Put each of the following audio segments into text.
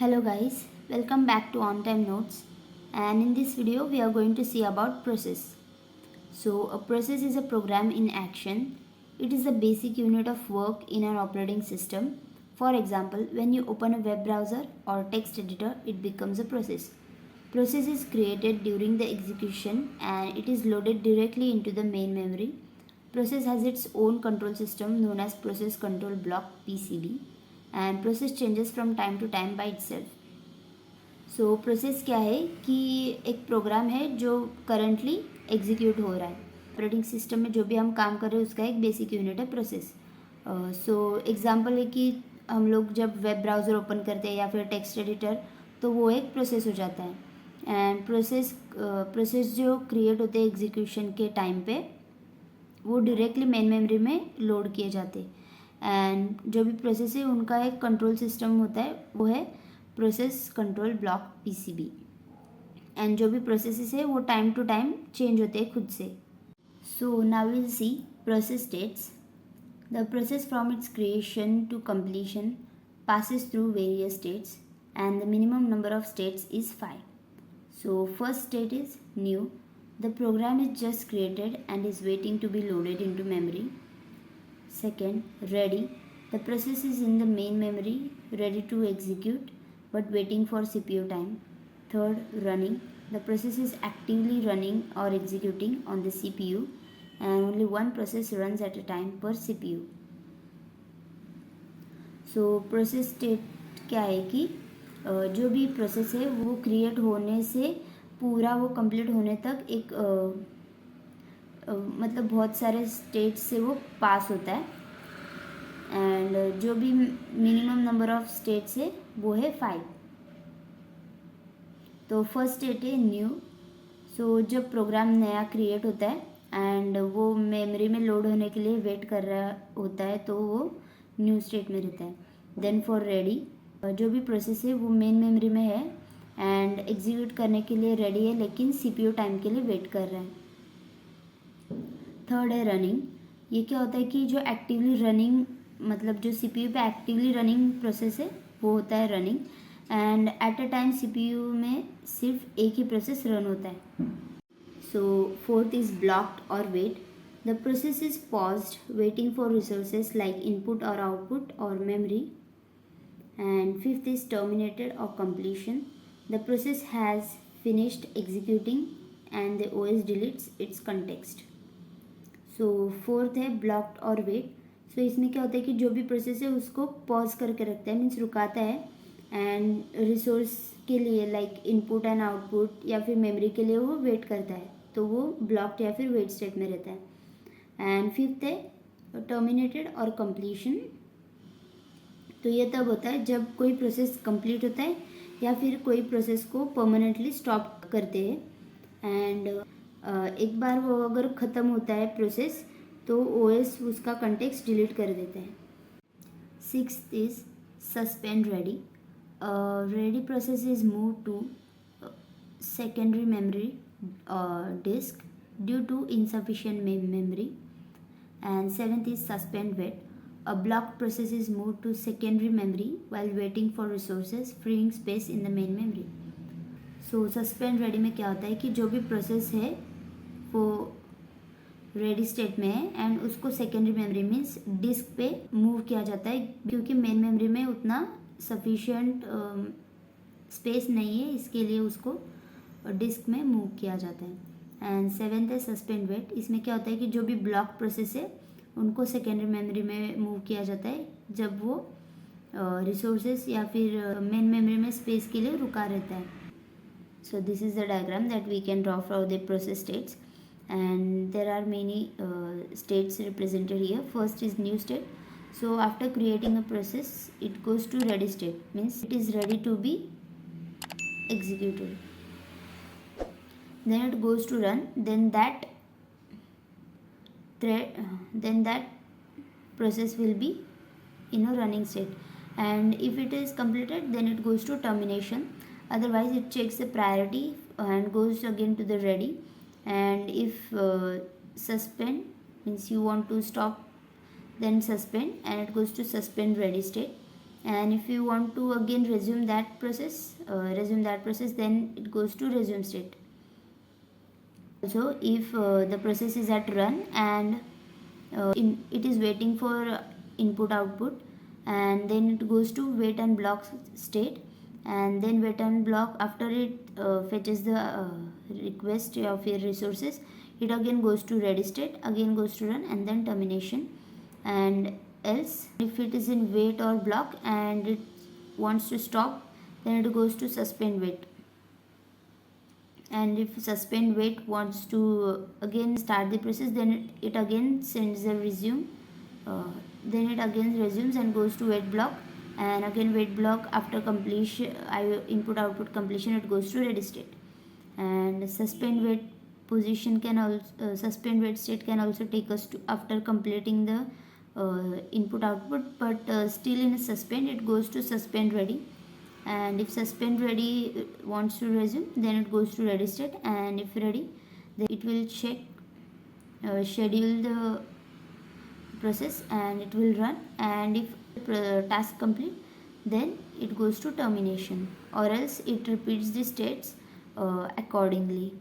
Hello guys, welcome back to On Time Notes, and in this video we are going to see about process. So a process is a program in action. It is the basic unit of work in an operating system. For example, when you open a web browser or text editor, it becomes a process. Process is created during the execution and it is loaded directly into the main memory. Process has its own control system known as process control block PCB, and process changes from time to time by itself. So process क्या है कि एक programme है जो currently execute हो रहा है operating system में। जो भी हम काम कर रहे हैं उसका एक बेसिक यूनिट है प्रोसेस। सो एग्जांपल है कि हम लोग जब वेब ब्राउज़र ओपन करते हैं या फिर टेक्स्ट एडिटर, तो वो एक प्रोसेस हो जाता है। एंड प्रोसेस जो क्रिएट होते हैं एग्जीक्यूशन के टाइम पे, वो डायरेक्टली मेन मेमोरी में लोड किए जाते हैं। एंड जो भी प्रोसेस है उनका एक कंट्रोल सिस्टम होता है, वो है process control block PCB. And जो भी प्रोसेसेस है वो टाइम टू टाइम चेंज होते हैं खुद से। So now will see process states. The process from its creation to completion passes through various states and the minimum number of states is 5. So first state is new. The program is just created and is waiting to be loaded into memory. Second, ready. The process is in the main memory, ready to execute but waiting for CPU time. Third, running. The process is actively running or executing on the CPU and only one process runs at a time per CPU. So process state क्या है कि जो भी process है वो create होने से पूरा वो कंप्लीट होने तक एक मतलब बहुत सारे स्टेट्स से वो पास होता है। एंड जो भी मिनिमम नंबर ऑफ स्टेट्स है वो है 5। तो फर्स्ट स्टेट है न्यू। सो जब प्रोग्राम नया क्रिएट होता है एंड वो मेमोरी में लोड होने के लिए वेट कर रहा होता है, तो वो न्यू स्टेट में रहता है। देन फॉर रेडी, जो भी प्रोसेस है वो मेन मेमोरी में है एंड एग्जीक्यूट करने के लिए रेडी है, लेकिन सीपीयू टाइम के लिए वेट कर रहा है। थर्ड है रनिंग। ये क्या होता है कि जो एक्टिवली रनिंग, मतलब जो सीपीयू पे एक्टिवली रनिंग प्रोसेस है वो होता है running. And at a time CPU में सिर्फ एक ही प्रोसेस रन होता है। सो फोर्थ इज ब्लॉक्ड और wait. The process is paused, waiting for resources like input or output or memory. And fifth is terminated or completion. The process has finished executing and the OS deletes its context. So fourth है blocked और wait. So इसमें क्या होता है कि जो भी process है उसको पॉज करके रखता है, मीन्स रुकाता है। एंड रिसोर्स के लिए लाइक इनपुट एंड आउटपुट या फिर मेमोरी के लिए वो वेट करता है, तो वो ब्लॉक्ड या फिर वेट स्टेट में रहता है। एंड फिफ्थ है टर्मिनेटेड और कंप्लीशन। तो ये तब होता है जब कोई प्रोसेस कंप्लीट होता है या फिर कोई प्रोसेस को परमानेंटली स्टॉप करते हैं। एंड एक बार वो अगर ख़त्म होता है प्रोसेस, तो ओएस उसका कंटेक्स्ट डिलीट कर देता है। Sixth is suspend ready. Ready process is move to secondary memory disk due to insufficient memory. And seventh is suspend wait. A blocked process is moved to secondary memory while waiting for resources, freeing space in the main memory. So suspend ready में क्या होता है कि जो भी process है वो ready state में है एंड उसको सेकेंडरी मेमोरी मीन्स डिस्क पे मूव किया जाता है, क्योंकि मेन मेमोरी में उतना सफिशिएंट स्पेस नहीं है, इसके लिए उसको डिस्क में मूव किया जाता है। एंड सेवेंथ है सस्पेंड वेट। इसमें क्या होता है कि जो भी ब्लॉक प्रोसेस है उनको सेकेंडरी मेमोरी में मूव किया जाता है जब वो रिसोर्सेज या फिर मेन मेमोरी में स्पेस के लिए रुका रहता है। So this is the diagram that we can draw for the process states and there are many states represented here. First is new state. So after creating a process, it goes to ready state, means it is ready to be executed. Then it goes to run. Then that process will be in a running state. And if it is completed, then it goes to termination. Otherwise, it checks the priority and goes again to the ready. And if suspend means you want to stop, then suspend and it goes to suspend ready state. and if you want to again resume that process, then it goes to resume state. Also if the process is at run and it is waiting for input output, and then it goes to wait and block state, and then wait and block, after it fetches the request of your resources, it again goes to ready state, again goes to run, and then termination. And else if it is in wait or block and it wants to stop, then it goes to suspend wait. And if suspend wait wants to again start the process, then it again sends a resume, then it again resumes and goes to wait block, and again wait block, after completion input output completion, it goes to ready state. And suspend wait position can also suspend wait state can also take us to after completing the input output, but still in suspend it goes to suspend ready. And if suspend ready wants to resume, then it goes to ready state, and if ready, then it will check schedule the process and it will run, and if task complete, then it goes to termination, or else it repeats the states accordingly.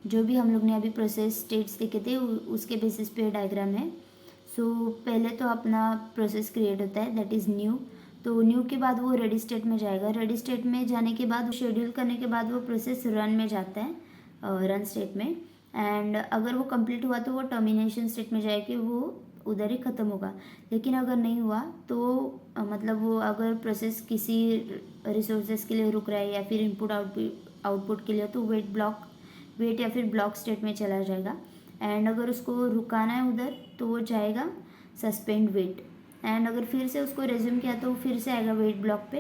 जो भी हम लोग ने अभी process states देखे थे उसके basis पे डायग्राम है. सो पहले तो अपना प्रोसेस क्रिएट होता है, दैट इज़ न्यू. तो न्यू के बाद वो रेडी स्टेट में जाएगा. रेडी स्टेट में जाने के बाद शेड्यूल करने के बाद वो प्रोसेस रन में जाता है, रन स्टेट में. एंड अगर वो कंप्लीट हुआ तो वो टर्मिनेशन स्टेट में जाएगी, वो उधर ही ख़त्म होगा. लेकिन अगर नहीं हुआ तो मतलब वो अगर प्रोसेस किसी रिसोर्सेज के लिए रुक रहा है या फिर इनपुट आउटपुट के लिए, तो वेट या फिर ब्लॉक स्टेट में चला जाएगा. एंड अगर उसको रुकाना है उधर तो वो जाएगा सस्पेंड वेट. एंड अगर फिर से उसको रेज्यूम किया तो फिर से आएगा वेट ब्लॉक पे.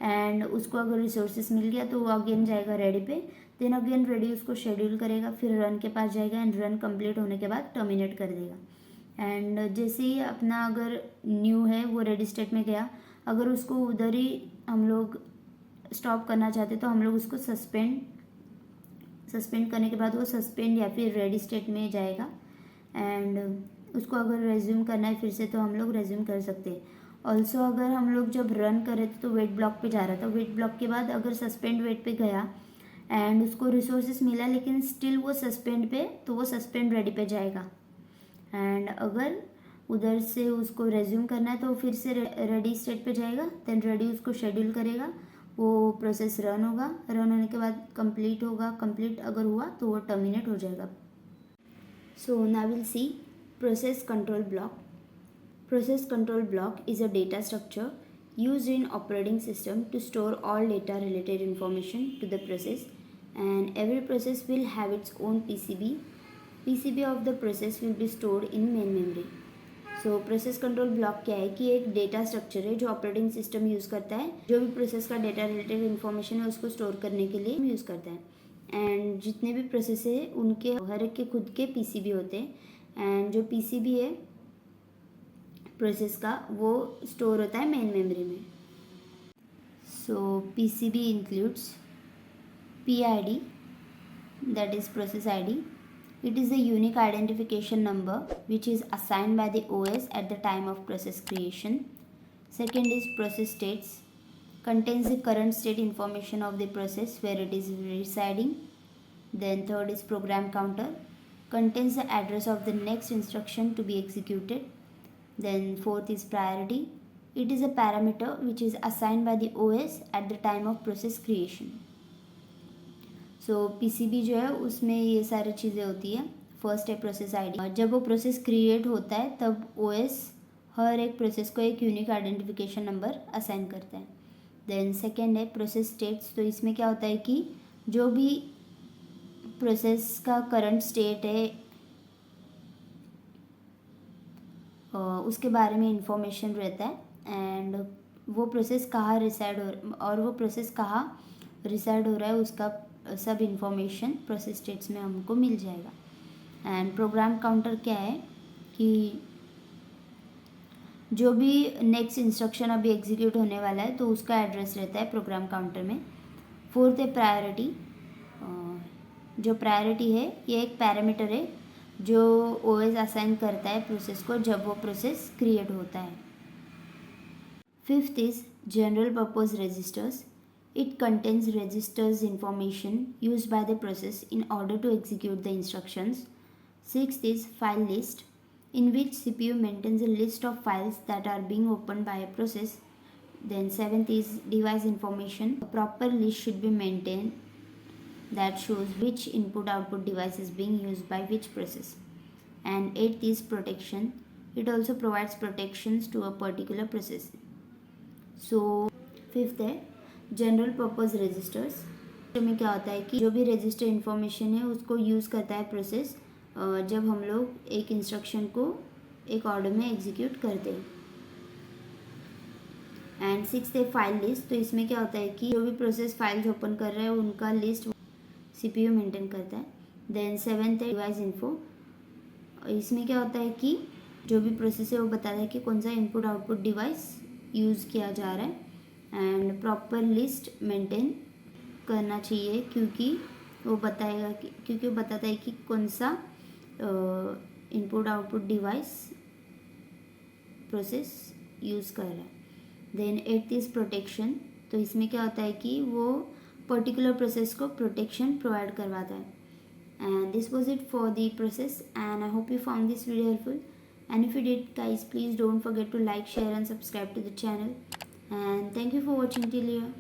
एंड उसको अगर रिसोर्सेस मिल गया तो वो अगेन जाएगा रेडी पे. देन अगेन रेडी उसको शेड्यूल करेगा, फिर रन के पास जाएगा, एंड रन कंप्लीट होने के बाद टर्मिनेट कर देगा. एंड जैसे ही अपना अगर न्यू है वो रेडी स्टेट में गया, अगर उसको उधर ही हम लोग स्टॉप करना चाहते तो हम लोग उसको सस्पेंड करने के बाद वो सस्पेंड या फिर रेडी स्टेट में जाएगा. एंड उसको अगर रेज्यूम करना है फिर से तो हम लोग रेज्यूम कर सकते हैं. ऑल्सो अगर हम लोग जब रन कर रहे थे तो वेट ब्लॉक पे जा रहा था, वेट ब्लॉक के बाद अगर सस्पेंड वेट पे गया एंड उसको रिसोर्सेस मिला लेकिन स्टिल वो सस्पेंड पे, तो वो सस्पेंड रेडी पे जाएगा. एंड अगर उधर से उसको रेज्यूम करना है तो फिर से रेडी स्टेट पे जाएगा, देन रेडी उसको शेड्यूल करेगा, वो प्रोसेस रन होगा, रन होने के बाद कंप्लीट होगा, कंप्लीट अगर हुआ तो वो टर्मिनेट हो जाएगा. सो now will C process control block. Process control block is a data structure used in operating system to store all data related information to the process, and every process will have its own PCB. PCB of the process will be stored in main memory. So process control block क्या है कि एक data structure है जो operating system use करता है, जो भी प्रोसेस का डेटा रिलेटेड इन्फॉर्मेशन है उसको स्टोर करने के लिए यूज़ करता है. एंड जितने भी प्रोसेस है उनके हर एक के खुद के PCB होते हैं. एंड जो PCB है प्रोसेस का वो स्टोर होता है मेन मेमोरी में. सो PCB includes PID, that is process ID. It is a unique identification number which is assigned by the OS at the time of process creation. Second is process states, contains the current state information of the process where it is residing. Then third is program counter, contains the address of the next instruction to be executed. Then fourth is priority. It is a parameter which is assigned by the OS at the time of process creation. So PCB जो है उसमें ये सारी चीज़ें होती है. First है process ID. जब वो प्रोसेस क्रिएट होता है तब OS हर एक प्रोसेस को एक यूनिक आइडेंटिफिकेशन नंबर असाइन करता है. देन सेकेंड है प्रोसेस स्टेट्स. तो इसमें क्या होता है कि जो भी प्रोसेस का करंट स्टेट है उसके बारे में इंफॉर्मेशन रहता है. एंड वो प्रोसेस कहाँ रिसाइड हो रहा है उसका सब इंफॉर्मेशन प्रोसेस स्टेट्स में हमको मिल जाएगा. एंड प्रोग्राम काउंटर क्या है कि जो भी नेक्स्ट इंस्ट्रक्शन अभी एग्जीक्यूट होने वाला है तो उसका एड्रेस रहता है प्रोग्राम काउंटर में. फोर्थ है प्रायोरिटी. जो प्रायोरिटी है ये एक पैरामीटर है जो OS असाइन करता है प्रोसेस को जब वो प्रोसेस क्रिएट होता है. Fifth is general purpose registers. It contains registers information used by the process in order to execute the instructions. Sixth is file list, in which CPU maintains a list of files that are being opened by a process. Then seventh is device information. A proper list should be maintained that shows which input output device is being used by which process. And eighth is protection. It also provides protections to a particular process. So fifth है general purpose registers, में क्या होता है कि जो भी register information है उसको यूज़ करता है प्रोसेस जब हम लोग एक इंस्ट्रक्शन को एक ऑर्डर में एग्जीक्यूट करते हैं. एंड सिक्स्थ है फाइल लिस्ट. तो इसमें क्या होता है कि जो भी प्रोसेस फाइल्स ओपन कर रहा है उनका लिस्ट सीपीयू मेंटेन करता है. देन सेवेंथ है डिवाइस इन्फो. इसमें क्या होता है कि जो भी प्रोसेस है वो बताता है कि कौन सा इनपुट आउटपुट डिवाइस यूज़ किया जा रहा है. एंड प्रॉपर लिस्ट मेंटेन करना चाहिए क्योंकि वो बताता है कि कौन सा input output device process use कर रहा है. Then eighth is protection. तो इसमें क्या होता है कि वो पर्टिकुलर प्रोसेस को प्रोटेक्शन प्रोवाइड करवाता है. And this was it for the process, and I hope you found this video helpful. And if you did, guys, please don't forget to like, share and subscribe to the channel. And thank you for watching till here.